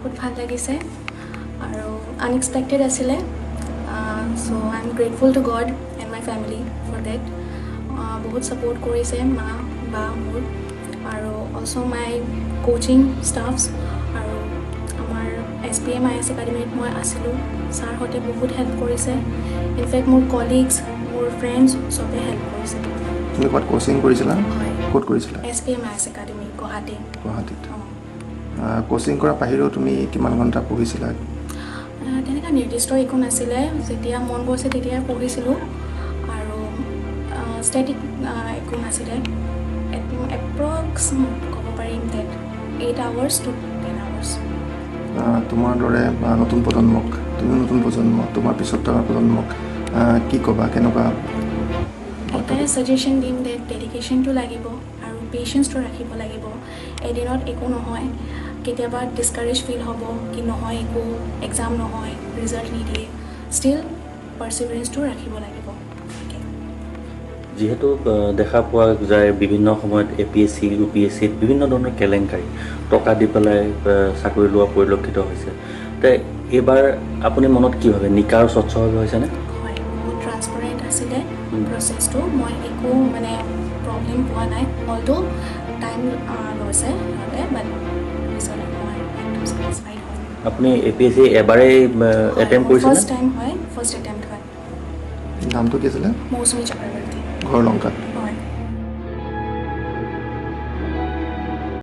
বহুত ভাল লাগিছে আৰু আনএক্সপেক্টেড আছিলে so I'm grateful to God and my family for that বহুত support কৰিছে মা বা মোৰ আৰু also my coaching staffs আৰু আমাৰ SPM IS একাডেমীত মই আছিলোঁ ছাৰহঁতে বহুত হেল্প কৰিছে ইনফেক্ট মোৰ কলিগছ মোৰ ফ্ৰেণ্ডছ চবে হেল্প কৰিছে তুমি ক'ত কোচিং কৰিছিলা ক'ত কৰিছিলা SPM IS একাডেমী গুৱাহাটীত কোচিং কৰাৰ বাহিৰেও তুমি কিমান ঘণ্টা পঢ়িছিলা তেনেকুৱা নিৰ্দিষ্ট একো নাছিলে যেতিয়া মন গৈছে তেতিয়া পঢ়িছিলোঁ আৰু ষ্টেটিক একো নাছিলে এপ্ৰক্স ক'ব পাৰিম ডেট 8 hours to 10 hours তোমাৰ দৰে নতুন প্ৰজন্মক তুমি নতুন প্ৰজন্ম তোমাৰ পিছত থকা প্ৰজন্মক কি ক'বা কেনেকুৱা এটাই ছাজেশ্যন দিম যে ডেডিকেশ্যনটো লাগিব আৰু পেচেঞ্চটো ৰাখিব লাগিব এদিনত একো নহয় কেতিয়াবা ডিছকাৰেজ ফিল হ'ব কি নহয় একো এক্সাম নহয় ৰিজাল্ট নিদিয়ে ষ্টিল পাৰ্চিভাৰেঞ্চটো ৰাখিব লাগিব যিহেতু দেখা পোৱা যায় বিভিন্ন সময়ত APSC UPSCত বিভিন্ন ধৰণৰ কেলেংকাৰী টকা দি পেলাই চাকৰি লোৱা পৰিলক্ষিত হৈছে তে এইবাৰ আপুনি মনত কি ভাবে নিকাৰ স্বচ্ছভাৱে হৈছেনে হয় বহুত ট্ৰান্সপাৰেণ্ট আছিলে প্ৰচেছটো মই একো মানে প্ৰব্লেম পোৱা নাই অলটো টাইম লৈছে সিহঁতে বাট পিছলৈ মই একদম ছেটিছফাইড হয় আপুনি APSC এবাৰেই এটেম্প কৰিছিলে ফাৰ্ষ্ট টাইম হয় ফাৰ্ষ্ট এটেম্প্ট হয় নামটো কি আছিলে মৌচুমী চক্ৰৱৰ্তী ঘৰ লংকাত